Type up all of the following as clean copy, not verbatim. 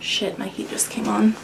Shit, my heat just came on.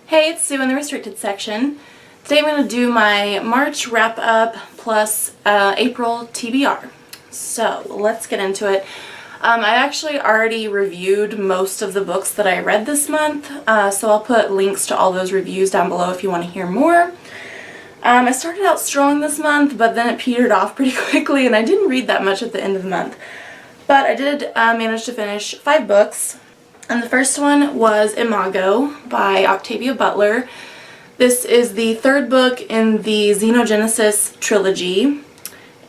Hey, it's Sue in the restricted section. Today I'm going to do my March wrap up plus April TBR. So let's get into it. I actually already reviewed most of the books that I read this month, so I'll put links to all those reviews down below if you want to hear more. I started out strong this month, but then it petered off pretty quickly and I didn't read that much at the end of the month. But I did manage to finish 5 books. And the first one was Imago by Octavia Butler. This is the 3rd book in the Xenogenesis trilogy.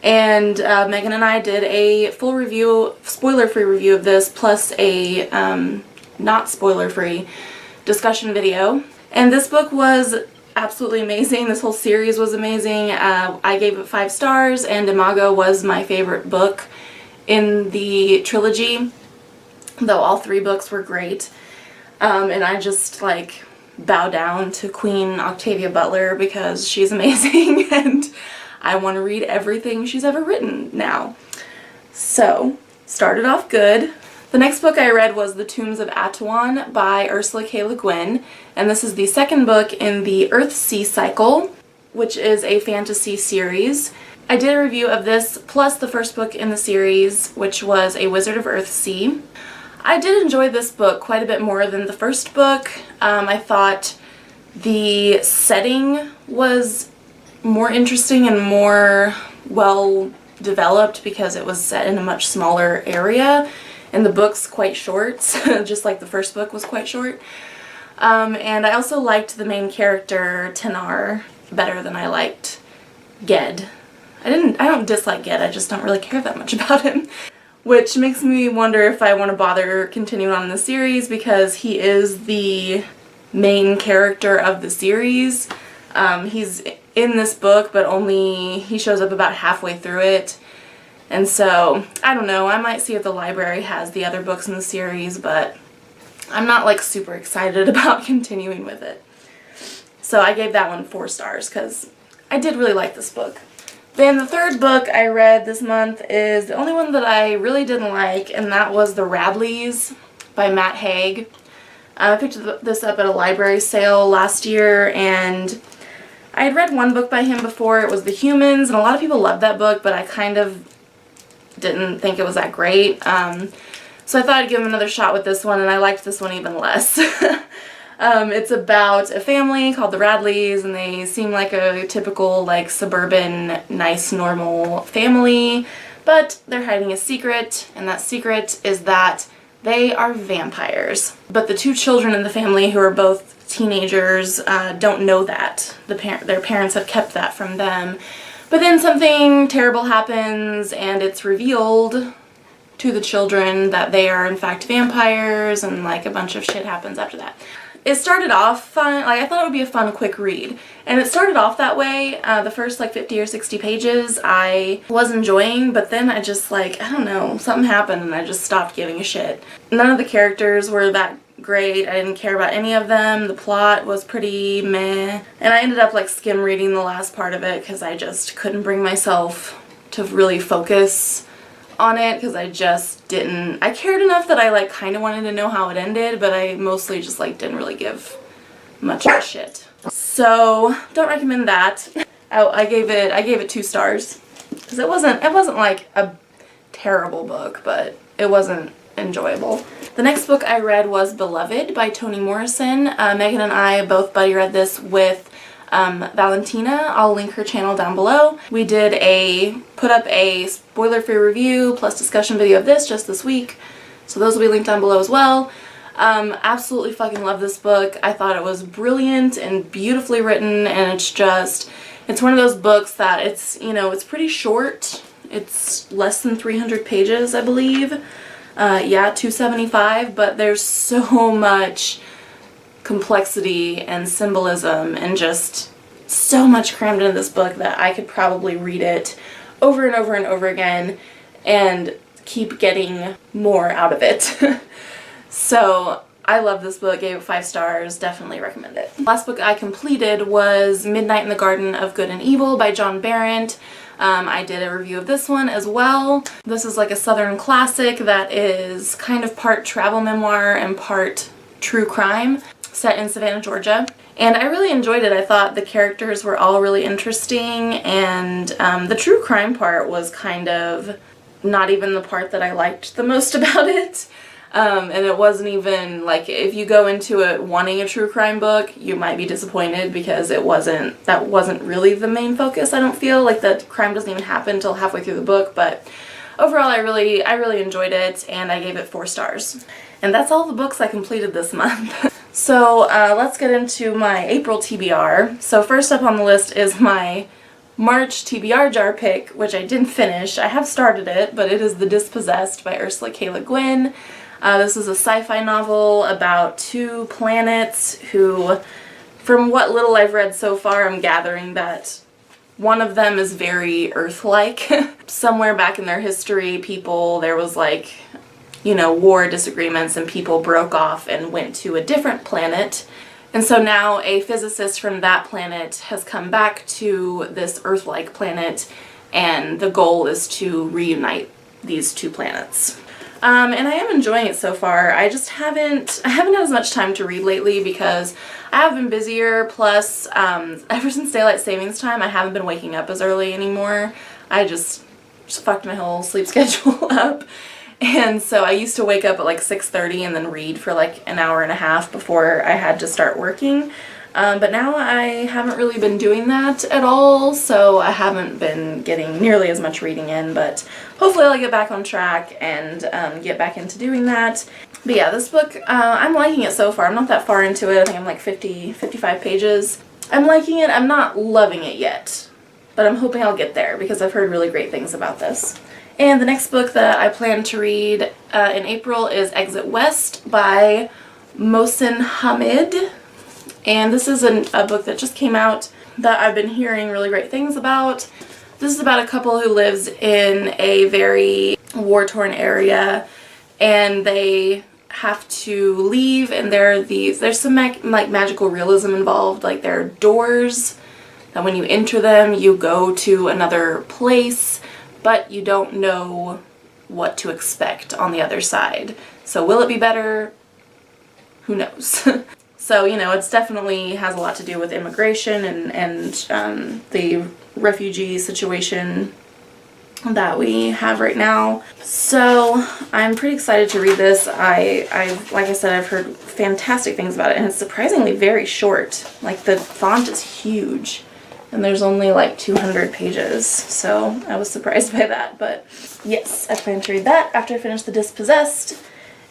And Megan and I did a full review, spoiler-free review of this, plus a not spoiler-free discussion video. And this book was absolutely amazing. This whole series was amazing. I gave it 5 stars, and Imago was my favorite book in the trilogy, though all 3 books were great. And I just like bow down to Queen Octavia Butler because she's amazing and I want to read everything she's ever written now. So, started off good. The next book I read was The Tombs of Atuan by Ursula K. Le Guin, and this is the 2nd book in the Earthsea cycle, which is a fantasy series. I did a review of this plus the 1st book in the series, which was A Wizard of Earthsea. I did enjoy this book quite a bit more than the 1st book. I thought the setting was more interesting and more well developed because it was set in a much smaller area, and the book's quite short, just like the 1st book was quite short. And I also liked the main character, Tenar, better than I liked Ged. I don't dislike Ged, I just don't really care that much about him. Which makes me wonder if I want to bother continuing on in the series because he is the main character of the series. He's in this book, but he shows up about halfway through it. And so, I don't know, I might see if the library has the other books in the series, but I'm not like super excited about continuing with it. So I gave that one 4 stars because I did really like this book. Then the 3rd book I read this month is the only one that I really didn't like, and that was The Radleys by Matt Haig. I picked this up at a library sale last year, and I had read one book by him before. It was The Humans, and a lot of people loved that book, but I kind of didn't think it was that great. So I thought I'd give him another shot with this one, and I liked this one even less. It's about a family called the Radleys, and they seem like a typical, like, suburban, nice, normal family, but they're hiding a secret, and that secret is that they are vampires. But the 2 children in the family, who are both teenagers, don't know that. Their parents have kept that from them. But then something terrible happens, and it's revealed to the children that they are in fact vampires, and like a bunch of shit happens after that. It started off fun, like I thought it would be a fun quick read, and it started off that way. The first like 50 or 60 pages I was enjoying, but then I just like, I don't know, something happened and I just stopped giving a shit. None of the characters were that great, I didn't care about any of them, the plot was pretty meh, and I ended up like skim reading the last part of it because I just couldn't bring myself to really focus on it because I just didn't, I cared enough that I like kind of wanted to know how it ended, but I mostly just like didn't really give much of a shit. So don't recommend that. I gave it 2 stars because it wasn't like a terrible book, but it wasn't enjoyable. The next book I read was Beloved by Toni Morrison. Megan and I both buddy read this with Valentina. I'll link her channel down below. We did put up a spoiler-free review plus discussion video of this just this week, so those will be linked down below as well. Absolutely fucking love this book. I thought it was brilliant and beautifully written, and it's one of those books that it's pretty short. It's less than 300 pages, I believe. Yeah, 275, but there's so much complexity and symbolism and just so much crammed into this book that I could probably read it over and over and over again and keep getting more out of it. So I love this book, gave it 5 stars, definitely recommend it. The last book I completed was Midnight in the Garden of Good and Evil by John Berendt. I did a review of this one as well. This is like a Southern classic that is kind of part travel memoir and part true crime, set in Savannah, Georgia. And I really enjoyed it. I thought the characters were all really interesting, and the true crime part was kind of not even the part that I liked the most about it. And it wasn't even, like, if you go into it wanting a true crime book, you might be disappointed because that wasn't really the main focus, I don't feel. Like, the crime doesn't even happen until halfway through the book, but overall I really enjoyed it, and I gave it 4 stars. And that's all the books I completed this month. So let's get into my April TBR. So first up on the list is my March TBR jar pick, which I didn't finish. I have started it, but it is The Dispossessed by Ursula K. Le Guin. This is a sci-fi novel about 2 planets who, from what little I've read so far, I'm gathering that one of them is very Earth-like. Somewhere back in their history, there was like, you know, war disagreements, and people broke off and went to a different planet. And so now a physicist from that planet has come back to this Earth-like planet, and the goal is to reunite these 2 planets. And I am enjoying it so far. I haven't had as much time to read lately because I have been busier, plus ever since daylight savings time I haven't been waking up as early anymore. I just fucked my whole sleep schedule up. And so I used to wake up at like 6:30 and then read for like an hour and a half before I had to start working. But now I haven't really been doing that at all, so I haven't been getting nearly as much reading in, but hopefully I'll get back on track and get back into doing that. But yeah, this book, I'm liking it so far. I'm not that far into it. I think I'm like 55 pages. I'm liking it. I'm not loving it yet, but I'm hoping I'll get there because I've heard really great things about this. And the next book that I plan to read in April is Exit West by Mohsin Hamid. And this is a book that just came out that I've been hearing really great things about. This is about a couple who lives in a very war-torn area, and they have to leave, and there's some like magical realism involved. Like, there are doors that when you enter them you go to another place, but you don't know what to expect on the other side. So will it be better? Who knows? So, you know, it's definitely has a lot to do with immigration and the refugee situation that we have right now. So I'm pretty excited to read this. Like I said, I've heard fantastic things about it, and it's surprisingly very short. Like, the font is huge, and there's only like 200 pages, so I was surprised by that. But yes, I plan to read that after I finish The Dispossessed.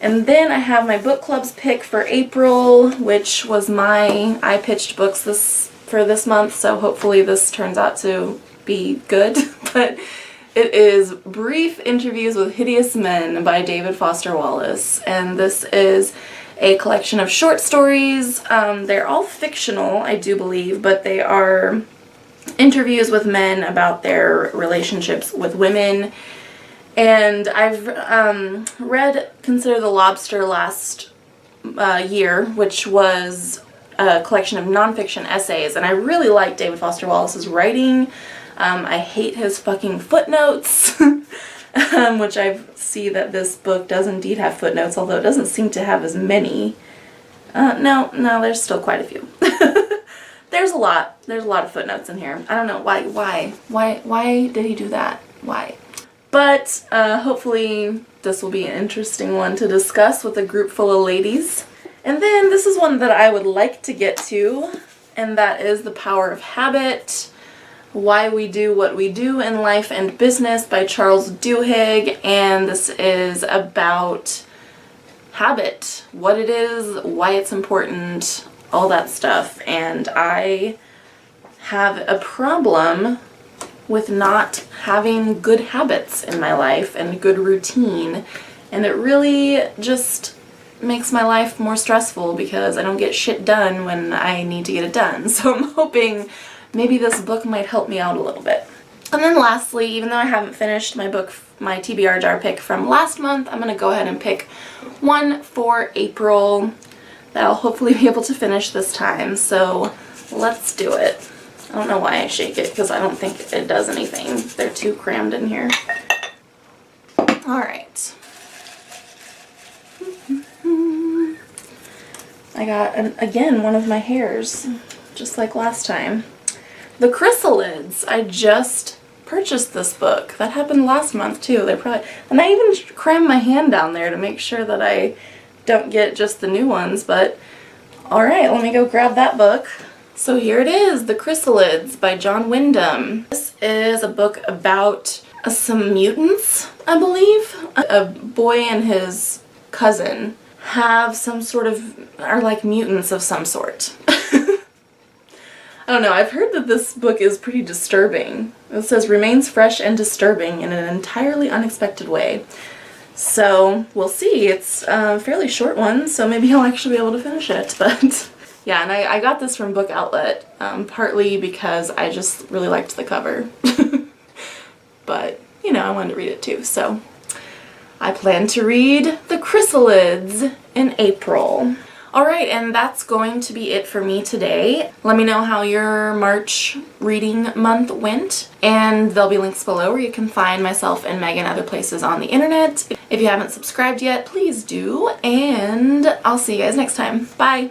And then I have my book club's pick for April, which was I pitched books for this month, so hopefully this turns out to be good. But it is Brief Interviews with Hideous Men by David Foster Wallace, and this is a collection of short stories. They're all fictional, I do believe, but they are interviews with men about their relationships with women. And I've read Consider the Lobster last year, which was a collection of nonfiction essays, and I really like David Foster Wallace's writing. I hate his fucking footnotes, which I see that this book does indeed have footnotes, although it doesn't seem to have as many. No, there's still quite a few. There's a lot of footnotes in here. I don't know why did he do that? Why? But hopefully this will be an interesting one to discuss with a group full of ladies. And then this is one that I would like to get to, and that is The Power of Habit: Why We Do What We Do in Life and Business by Charles Duhigg. And this is about habit, what it is, why it's important, all that stuff. And I have a problem with not having good habits in my life and good routine, and it really just makes my life more stressful because I don't get shit done when I need to get it done. So I'm hoping maybe this book might help me out a little bit. And then lastly, even though I haven't finished my TBR jar pick from last month, I'm going to go ahead and pick one for April that I'll hopefully be able to finish this time. So let's do it. I don't know why I shake it, because I don't think it does anything. They're too crammed in here. Alright. I got, again, one of my hairs, just like last time. The Chrysalids. I just purchased this book. That happened last month too. And I even crammed my hand down there to make sure that I don't get just the new ones, but alright, let me go grab that book. So here it is, The Chrysalids by John Wyndham. This is a book about some mutants, I believe. A boy and his cousin have some sort of, are like mutants of some sort. I don't know, I've heard that this book is pretty disturbing. It says, remains fresh and disturbing in an entirely unexpected way. So, we'll see. It's a fairly short one, so maybe I'll actually be able to finish it. But, yeah, and I got this from Book Outlet, partly because I just really liked the cover. But, you know, I wanted to read it too, so I plan to read The Chrysalids in April. Alright, and that's going to be it for me today. Let me know how your March reading month went, and there'll be links below where you can find myself and Meg and other places on the internet. If you haven't subscribed yet, please do, and I'll see you guys next time. Bye!